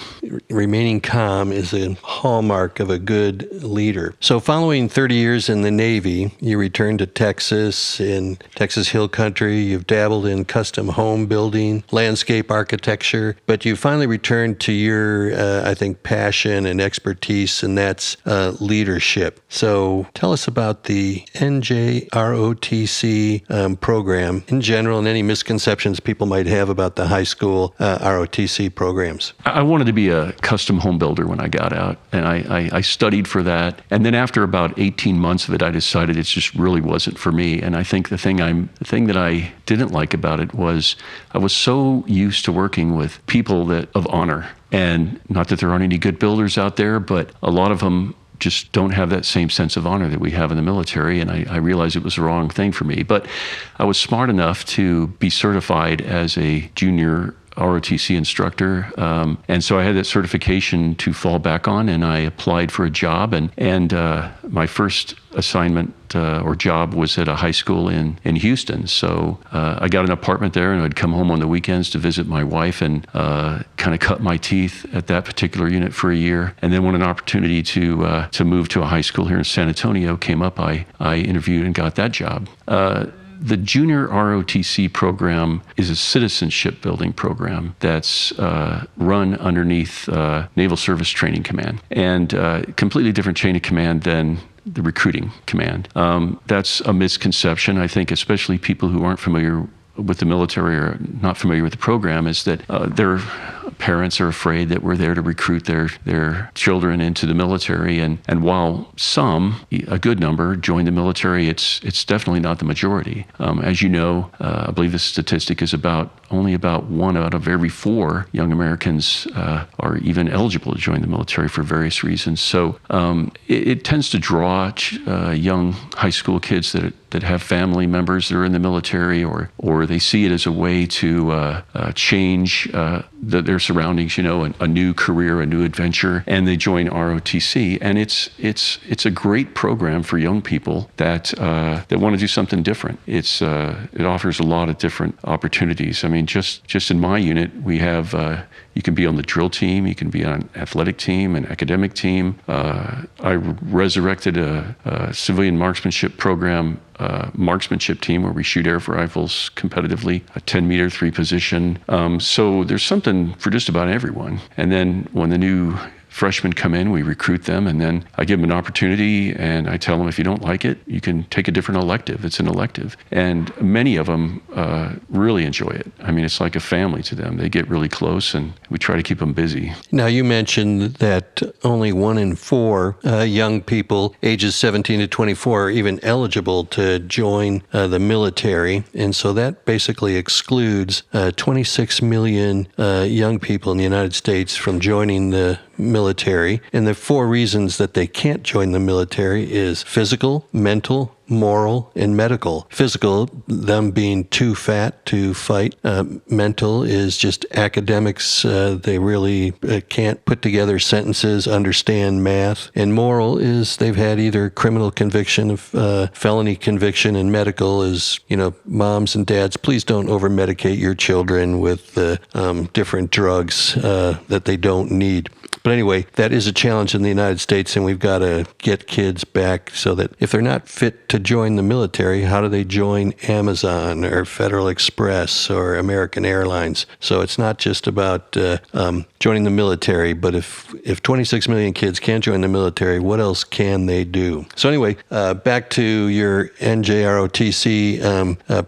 Remaining calm is a hallmark of a good leader. So following 30 years in the Navy, you returned to Texas, in Texas Hill Country. You've dabbled in custom home building, landscape architecture, but you finally returned to your, I think, passion and expertise, and that's leadership. So tell us about the NJROTC program in general and any misconceptions people might have about the high school ROTC programs. I wanted to be a custom home builder when I got out, and I studied for that. And then after about 18 months of it, I decided it just really wasn't for me. And I think the thing that I didn't like about it was I was so used to working with people of honor. And not that there aren't any good builders out there, but a lot of them just don't have that same sense of honor that we have in the military, and I realized it was the wrong thing for me. But I was smart enough to be certified as a junior ROTC instructor, and so I had that certification to fall back on, and I applied for a job, and my first assignment or job was at a high school in Houston. So I got an apartment there, and I'd come home on the weekends to visit my wife and kind of cut my teeth at that particular unit for a year. And then when an opportunity to move to a high school here in San Antonio came up, I interviewed and got that job. The Junior ROTC program is a citizenship building program that's run underneath Naval Service Training Command, and completely different chain of command than the recruiting command. That's a misconception, I think, especially people who aren't familiar with the military or not familiar with the program, is that their parents are afraid that we're there to recruit their children into the military. And while some, a good number, join the military, it's definitely not the majority. As you know, I believe the statistic is only about 1 out of every 4 young Americans are even eligible to join the military for various reasons. So it tends to draw young high school kids that have family members that are in the military, or they see it as a way to change their surroundings, a new career, a new adventure, and they join ROTC. And it's a great program for young people that want to do something different. It offers a lot of different opportunities. I mean, just in my unit, we have you can be on the drill team, you can be on an athletic team, an academic team. I resurrected a civilian marksmanship program, marksmanship team where we shoot air rifles competitively, a 10-meter 3-position. So there's something for just about everyone. And then when the new freshmen come in, we recruit them, and then I give them an opportunity, and I tell them, if you don't like it, you can take a different elective. It's an elective. And many of them really enjoy it. I mean, it's like a family to them. They get really close, and we try to keep them busy. Now, you mentioned that only 1 in 4 young people ages 17 to 24 are even eligible to join the military. And so that basically excludes 26 million young people in the United States from joining the military. And the 4 reasons that they can't join the military is physical, mental, moral, and medical. Physical, them being too fat to fight. Mental is just academics. They really can't put together sentences, understand math. And moral is they've had either criminal conviction, felony conviction, and medical is, moms and dads, please don't over-medicate your children with different drugs that they don't need. But anyway, that is a challenge in the United States, and we've got to get kids back so that if they're not fit to join the military, how do they join Amazon or Federal Express or American Airlines? So it's not just about joining the military, but if 26 million kids can't join the military, what else can they do? So anyway, back to your NJROTC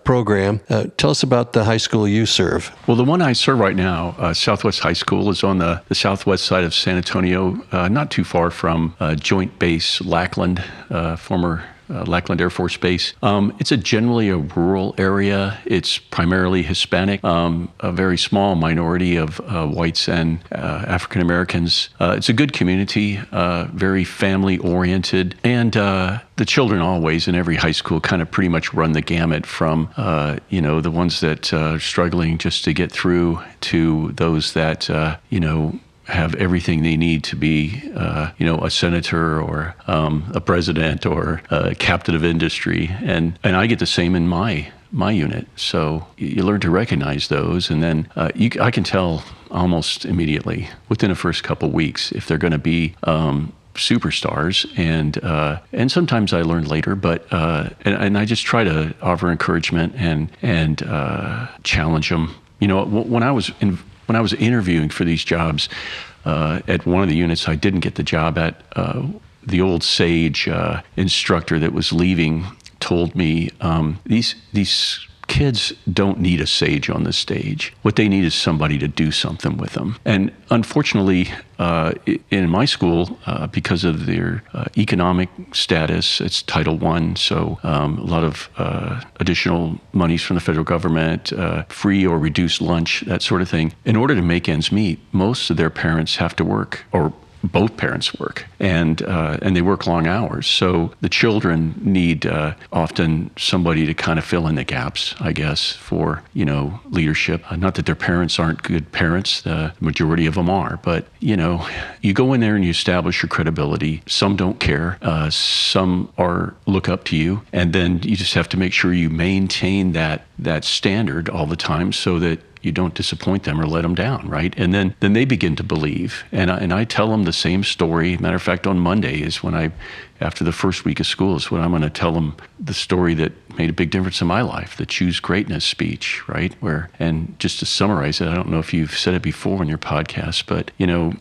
program. Tell us about the high school you serve. Well, the one I serve right now, Southwest High School, is on the southwest side of San Antonio, not too far from Joint Base Lackland, former Lackland Air Force Base. It's generally a rural area. It's primarily Hispanic, a very small minority of whites and African Americans. It's a good community, very family oriented, and the children always in every high school kind of pretty much run the gamut from the ones that are struggling just to get through to those that have everything they need to be, a senator or a president or a captain of industry. And I get the same in my my unit. So you learn to recognize those, and then I can tell almost immediately within the first couple weeks if they're going to be superstars, and sometimes I learn later, but and I just try to offer encouragement and challenge them. When I was interviewing for these jobs at one of the units I didn't get the job at, the old SAGE instructor that was leaving told me these kids don't need a sage on the stage. What they need is somebody to do something with them. And unfortunately, in my school, because of their economic status, it's Title I, so a lot of additional monies from the federal government, free or reduced lunch, that sort of thing. In order to make ends meet, most of their parents have to work, or both parents work, and they work long hours. So the children need often somebody to kind of fill in the gaps, I guess, for leadership. Not that their parents aren't good parents; the majority of them are. But you go in there and you establish your credibility. Some don't care. Some look up to you, and then you just have to make sure you maintain that standard all the time, so that you don't disappoint them or let them down, right? And then they begin to believe. And I tell them the same story. Matter of fact, on Monday is when after the first week of school, is when I'm going to tell them the story that made a big difference in my life, the Choose Greatness speech, right? And just to summarize it, I don't know if you've said it before on your podcast, but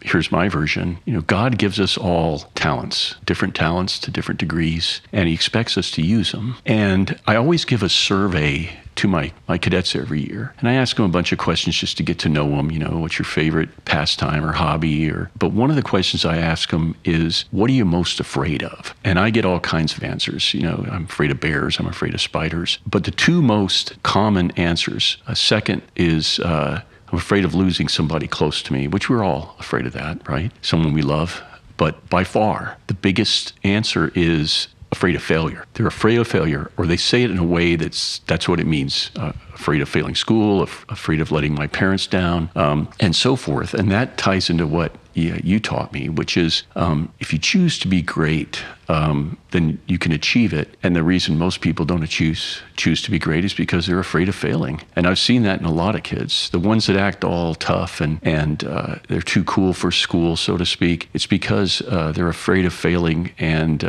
here's my version. God gives us all talents, different talents to different degrees, and He expects us to use them. And I always give a survey to my cadets every year. And I ask them a bunch of questions just to get to know them. What's your favorite pastime or hobby? But one of the questions I ask them is, what are you most afraid of? And I get all kinds of answers. I'm afraid of bears. I'm afraid of spiders. But the two most common answers, second is, I'm afraid of losing somebody close to me, which we're all afraid of that, right? Someone we love. But by far, the biggest answer is afraid of failure. They're afraid of failure, or they say it in a way that's what it means. Afraid of failing school, afraid of letting my parents down, and so forth. And that ties into what you taught me, which is if you choose to be great, then you can achieve it. And the reason most people don't choose to be great is because they're afraid of failing. And I've seen that in a lot of kids. The ones that act all tough and they're too cool for school, so to speak, it's because they're afraid of failing and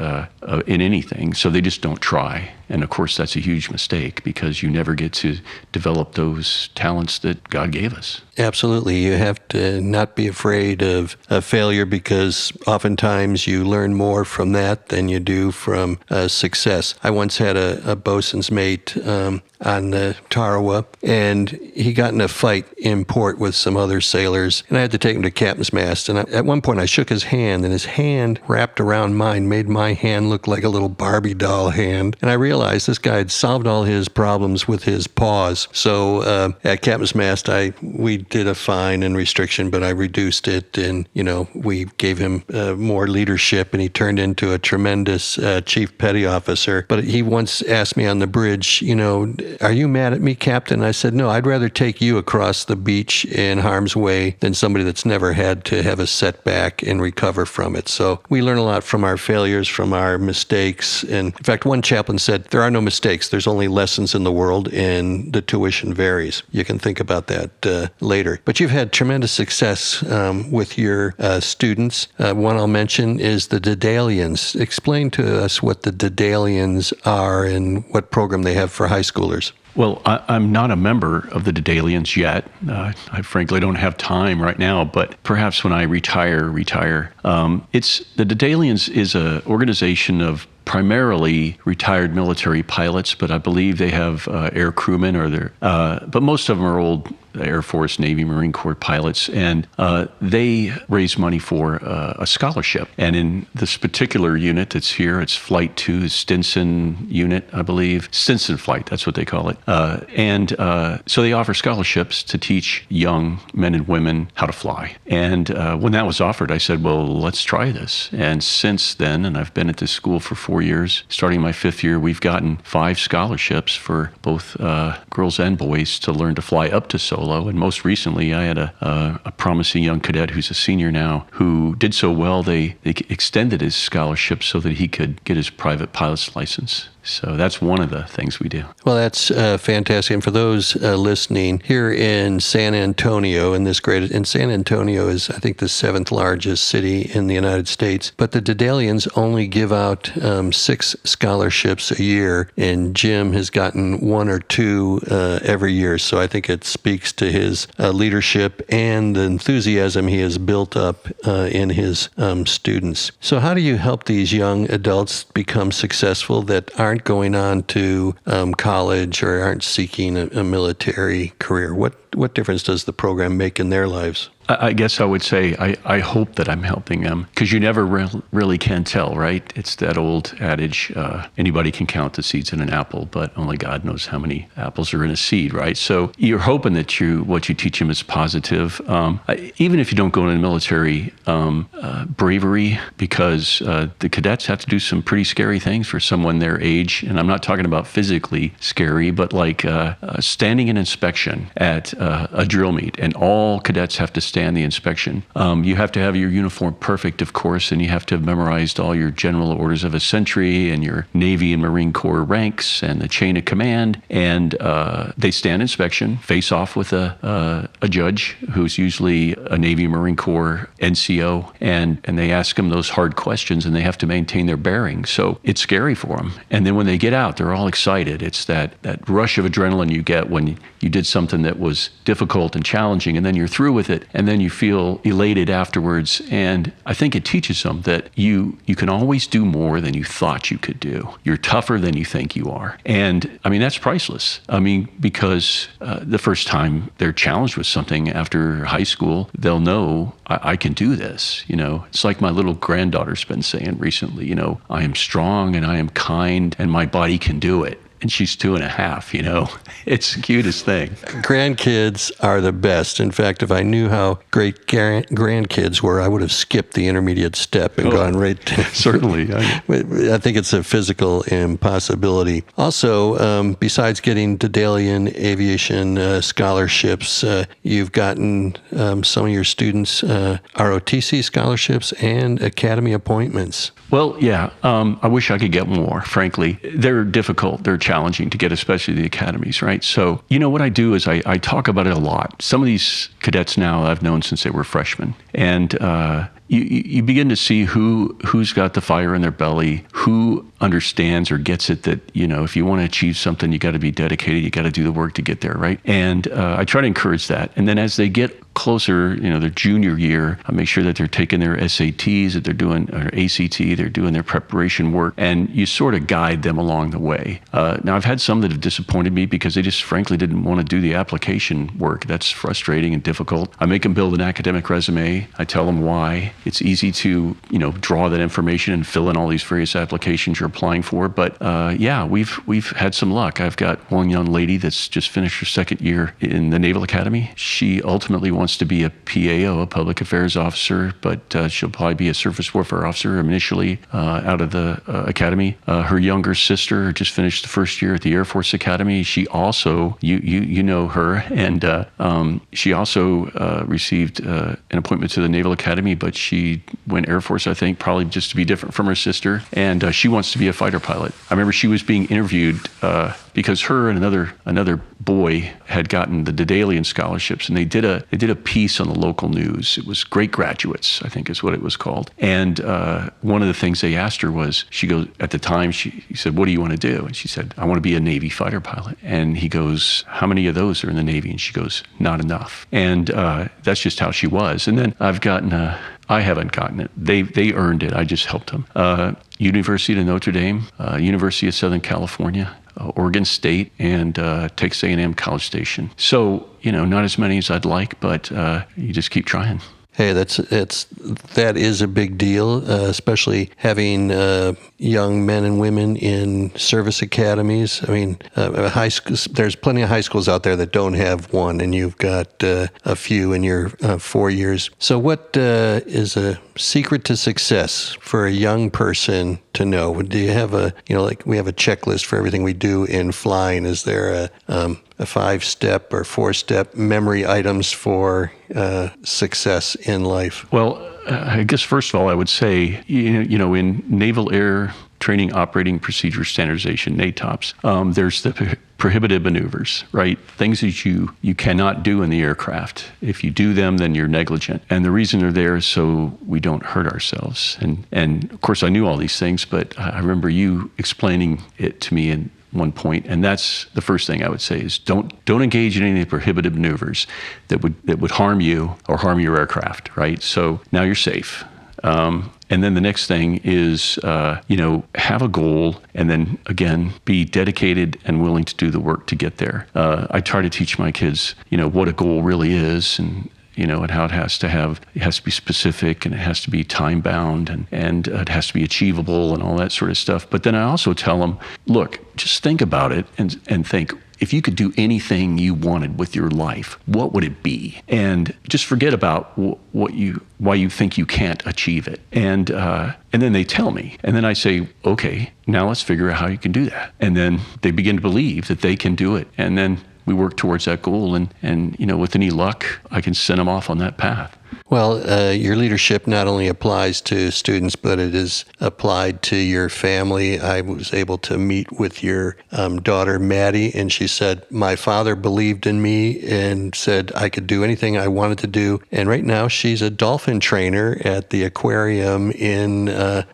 in anything, so they just don't try. And of course, that's a huge mistake, because you never get to develop those talents that God gave us. Absolutely. You have to not be afraid of failure, because oftentimes you learn more from that than you do from success. I once had a bosun's mate on the Tarawa, and he got in a fight in port with some other sailors, and I had to take him to captain's mast. And at one point I shook his hand, and his hand wrapped around mine made my hand look like a little Barbie doll hand. And I realized this guy had solved all his problems with his paws. So at captain's mast, we did a fine and restriction, but I reduced it, and we gave him more leadership, and he turned into a tremendous chief petty officer. But he once asked me on the bridge, are you mad at me, Captain? I said, no, I'd rather take you across the beach in harm's way than somebody that's never had to have a setback and recover from it. So we learn a lot from our failures, from our mistakes. And in fact, one chaplain said, there are no mistakes. There's only lessons in the world, and the tuition varies. You can think about that later. But you've had tremendous success with your students. One I'll mention is the Dedalians. Explain to us what the Dedalians are and what program they have for high schoolers. Well, I'm not a member of the Dedalians yet. I frankly don't have time right now, but perhaps when I retire. The Dedalians is an organization of primarily retired military pilots, but I believe they have air crewmen, but most of them are old Air Force, Navy, Marine Corps pilots, and they raise money for a scholarship. And in this particular unit that's here, it's Flight 2, is Stinson unit, I believe. Stinson Flight, that's what they call it. So they offer scholarships to teach young men and women how to fly. And when that was offered, I said, well, let's try this. And since then, and I've been at this school for 4 years, starting my 5th year, we've gotten 5 scholarships for both girls and boys to learn to fly up to solo. And most recently, I had a promising young cadet who's a senior now who did so well, they extended his scholarship so that he could get his private pilot's license. So that's one of the things we do. Well, that's fantastic. And for those listening, here in San Antonio, San Antonio is, I think, the 7th largest city in the United States, but the Dedalians only give out 6 scholarships a year, and Jim has gotten 1 or 2 every year. So I think it speaks to his leadership and the enthusiasm he has built up in his students. So how do you help these young adults become successful that aren't going on to college or aren't seeking a military career? What difference does the program make in their lives? I guess I would say I hope that I'm helping them, because you never really can tell, right? It's that old adage, anybody can count the seeds in an apple, but only God knows how many apples are in a seed, right? So you're hoping that what you teach them is positive. Even if you don't go into the military, bravery, because the cadets have to do some pretty scary things for someone their age. And I'm not talking about physically scary, but like standing in inspection at a drill meet, and all cadets have to stand the inspection. You have to have your uniform perfect, of course, and you have to have memorized all your general orders of a century and your Navy and Marine Corps ranks and the chain of command. And they stand inspection, face off with a judge who's usually a Navy Marine Corps NCO, and they ask them those hard questions, and they have to maintain their bearings. So it's scary for them. And then when they get out, they're all excited. It's that rush of adrenaline you get when you did something that was difficult and challenging, and then you're through with it, and then you feel elated afterwards. And I think it teaches them that you can always do more than you thought you could do. You're tougher than you think you are. And I mean, that's priceless. I mean, because the first time they're challenged with something after high school, they'll know, I can do this. It's like my little granddaughter's been saying recently, I am strong and I am kind and my body can do it. And she's 2.5, It's the cutest thing. Grandkids are the best. In fact, if I knew how great grandkids were, I would have skipped the intermediate step and gone right to... Certainly. I think it's a physical impossibility. Also, besides getting Dedalian aviation scholarships, you've gotten some of your students ROTC scholarships and academy appointments. Well, yeah. I wish I could get more, frankly. They're difficult. They're challenging to get, especially the academies, right? So, what I do is I talk about it a lot. Some of these cadets now I've known since they were freshmen. And you begin to see who's got the fire in their belly, who understands or gets it that, if you want to achieve something, you got to be dedicated, you got to do the work to get there, right? And I try to encourage that. And then as they get closer, their junior year, I make sure that they're taking their SATs, that they're doing, or ACT, they're doing their preparation work, and you sort of guide them along the way. Now, I've had some that have disappointed me because they just frankly didn't want to do the application work. That's frustrating and difficult. I make them build an academic resume. I tell them why. It's easy to, draw that information and fill in all these various applications you're applying for. But yeah, we've had some luck. I've got one young lady that's just finished her second year in the Naval Academy. She ultimately wants to be a PAO, a public affairs officer, but she'll probably be a surface warfare officer initially out of the academy. Her younger sister just finished the first year at the Air Force Academy. She also, you know her, and she also received an appointment to the Naval Academy, but she went Air Force, I think, probably just to be different from her sister, and she wants to be a fighter pilot. I remember she was being interviewed because her and another boy had gotten the Dedalian scholarships, and they did a piece on the local news. It was Great Graduates, I think is what it was called. And one of the things they asked her was, she goes, at the time, he said, "What do you want to do?" And she said, "I want to be a Navy fighter pilot." And he goes, "How many of those are in the Navy?" And she goes, "Not enough." And that's just how she was. And then I haven't gotten it. They earned it. I just helped them. University of Notre Dame, University of Southern California, Oregon State, and Texas A&M College Station. So, not as many as I'd like, but you just keep trying. Hey, that is a big deal, especially having young men and women in service academies. I mean, high school, there's plenty of high schools out there that don't have one, and you've got a few in your 4 years. So what is a secret to success for a young person to know? Do you have like we have a checklist for everything we do in flying? Is there a 5-step or 4-step memory items for success in life? Well, I guess first of all, I would say, in Naval Air Training Operating Procedure Standardization, NATOPS. There's the prohibited maneuvers, right? Things that you cannot do in the aircraft. If you do them, then you're negligent. And the reason they're there is so we don't hurt ourselves. And of course, I knew all these things, but I remember you explaining it to me in one point, and that's the first thing I would say is don't engage in any prohibited maneuvers that would harm you or harm your aircraft, right? So now you're safe. And then the next thing is, have a goal, and then again, be dedicated and willing to do the work to get there. I try to teach my kids, what a goal really is, and how it has to be specific, and it has to be time bound, and it has to be achievable and all that sort of stuff. But then I also tell them, look, just think about it and think, if you could do anything you wanted with your life, what would it be? And just forget about why you think you can't achieve it. And then they tell me, and then I say, okay, now let's figure out how you can do that. And then they begin to believe that they can do it. And then we work towards that goal, and with any luck, I can send them off on that path. Well, your leadership not only applies to students, but it is applied to your family. I was able to meet with your daughter, Maddie, and she said, my father believed in me and said I could do anything I wanted to do. And right now she's a dolphin trainer at the aquarium in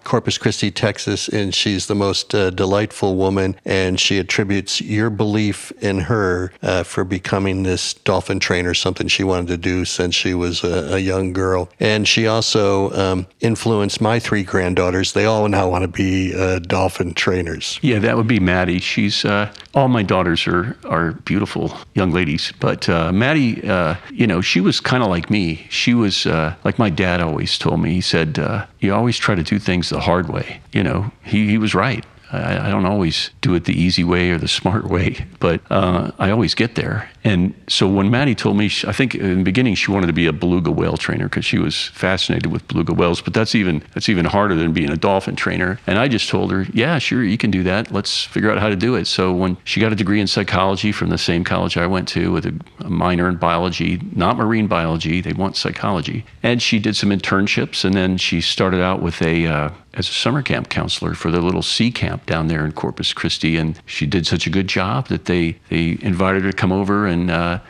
Corpus Christi, Texas, and she's the most delightful woman, and she attributes your belief in her for becoming this dolphin trainer, something she wanted to do since she was a young girl. And she also influenced my 3 granddaughters. They all now want to be dolphin trainers. Yeah, that would be Maddie. She's all my daughters are beautiful young ladies, but Maddie, she was kind of like me. She was like my dad always told me. He said, "You always try to do things the hard way." He was right. I don't always do it the easy way or the smart way, but I always get there. And so when Maddie told me, I think in the beginning she wanted to be a beluga whale trainer because she was fascinated with beluga whales, but that's even harder than being a dolphin trainer. And I just told her, yeah, sure, you can do that. Let's figure out how to do it. So when she got a degree in psychology from the same college I went to with a minor in biology, not marine biology, they want psychology. And she did some internships, and then she started out with as a summer camp counselor for the little sea camp down there in Corpus Christi, and she did such a good job that they invited her to come over and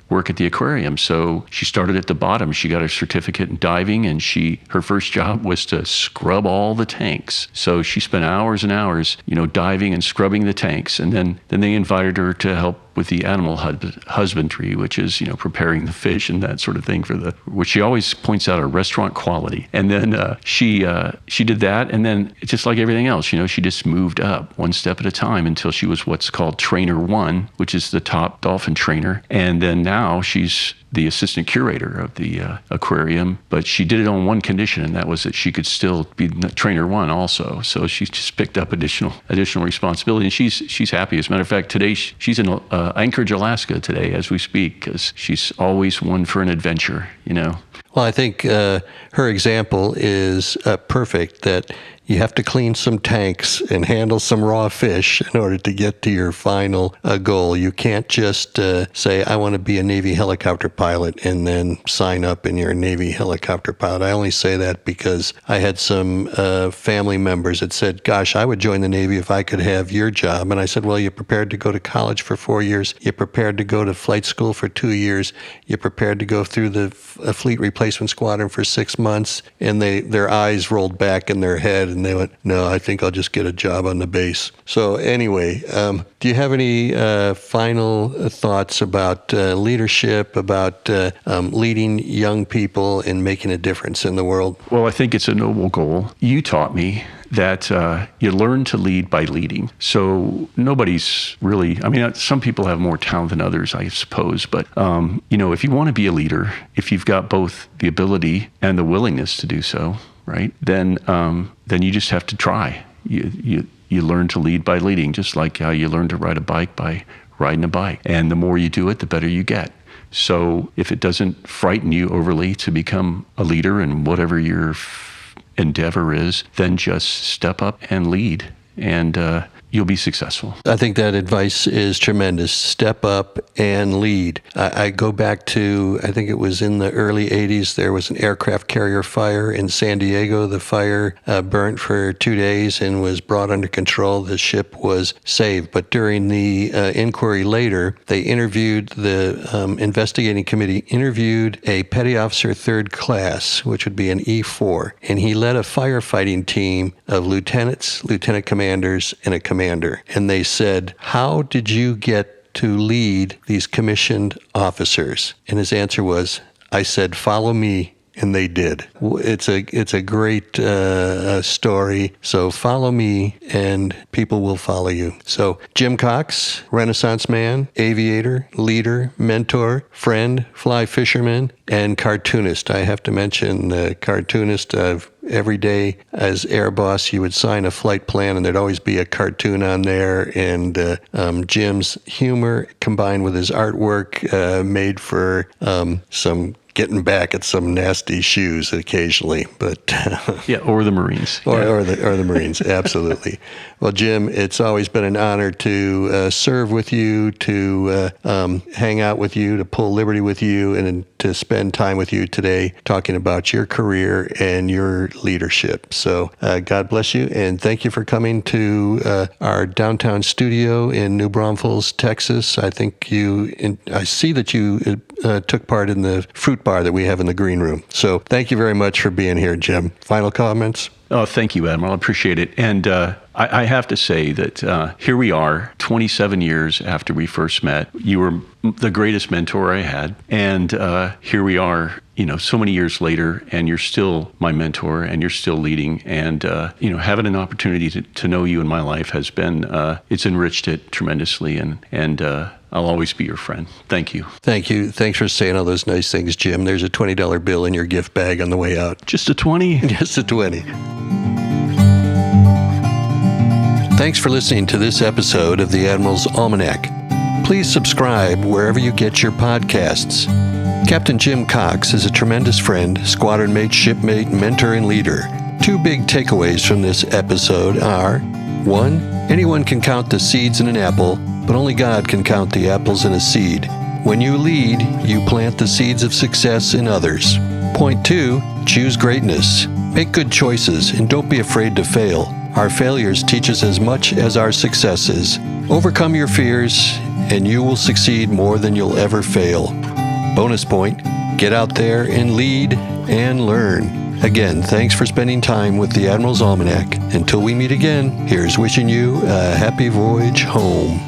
work at the aquarium. So she started at the bottom. She got a certificate in diving, and her first job was to scrub all the tanks. So she spent hours and hours, diving and scrubbing the tanks, and then they invited her to help with the animal husbandry, which is, preparing the fish and that sort of thing which she always points out are restaurant quality. And then she did that, and then just like everything else, she just moved up one step at a time until she was what's called Trainer 1, which is the top dolphin trainer. And then now she's the assistant curator of the aquarium, but she did it on one condition, and that was that she could still be Trainer 1 also. So she just picked up additional responsibility, and she's happy. As a matter of fact, today she's in Anchorage, Alaska today as we speak, because she's always one for an adventure, Well, I think her example is perfect, that you have to clean some tanks and handle some raw fish in order to get to your final goal. You can't just say, I want to be a Navy helicopter pilot and then sign up and you're a Navy helicopter pilot. I only say that because I had some family members that said, gosh, I would join the Navy if I could have your job. And I said, well, you're prepared to go to college for 4 years. You're prepared to go to flight school for 2 years. You're prepared to go through the fleet replacement squadron for 6 months. And their eyes rolled back in their head, and they went, no, I think I'll just get a job on the base. So anyway, do you have any final thoughts about leadership, about leading young people and making a difference in the world? Well, I think it's a noble goal. You taught me that you learn to lead by leading. So nobody's really, some people have more talent than others, I suppose. But, if you want to be a leader, if you've got both the ability and the willingness to do so, right, then you just have to try. You learn to lead by leading, just like how you learn to ride a bike by riding a bike. And the more you do it, the better you get. So if it doesn't frighten you overly to become a leader in whatever your endeavor is, then just step up and lead. And you'll be successful. I think that advice is tremendous. Step up and lead. I go back to, I think it was in the early 80s, there was an aircraft carrier fire in San Diego. The fire burnt for 2 days and was brought under control. The ship was saved. But during the inquiry later, they interviewed, the investigating committee interviewed a petty officer third class, which would be an E4, and he led a firefighting team of lieutenants, lieutenant commanders, and a commander. And they said, "How did you get to lead these commissioned officers?" And his answer was, "I said, follow me." And they did. It's a great story. So follow me and people will follow you. So Jim Cox, Renaissance man, aviator, leader, mentor, friend, fly fisherman, and cartoonist. I have to mention the cartoonist. Every day as air boss, you would sign a flight plan and there'd always be a cartoon on there. And Jim's humor combined with his artwork made for some getting back at some nasty shoes occasionally, but yeah, or the Marines, or the Marines, absolutely. Well, Jim, it's always been an honor to serve with you, to hang out with you, to pull liberty with you, and to spend time with you today talking about your career and your leadership. So God bless you, and thank you for coming to our downtown studio in New Braunfels, Texas. I think I see that you took part in the fruit bar that we have in the green room. So thank you very much for being here, Jim. Final comments? Oh, thank you, Admiral. I appreciate it. And I have to say that here we are, 27 years after we first met. You were the greatest mentor I had. And here we are, so many years later, and you're still my mentor, and you're still leading. And, having an opportunity to know you in my life has been, it's enriched it tremendously. And I'll always be your friend. Thank you. Thank you. Thanks for saying all those nice things, Jim. There's a $20 bill in your gift bag on the way out. Just a 20? Just a 20. Thanks for listening to this episode of the Admiral's Almanac. Please subscribe wherever you get your podcasts. Captain Jim Cox is a tremendous friend, squadron mate, shipmate, mentor, and leader. 2 big takeaways from this episode are: 1, anyone can count the seeds in an apple, but only God can count the apples in a seed. When you lead, you plant the seeds of success in others. Point 2, choose greatness. Make good choices and don't be afraid to fail. Our failures teach us as much as our successes. Overcome your fears and you will succeed more than you'll ever fail. Bonus point, get out there and lead and learn. Again, thanks for spending time with the Admiral's Almanac. Until we meet again, here's wishing you a happy voyage home.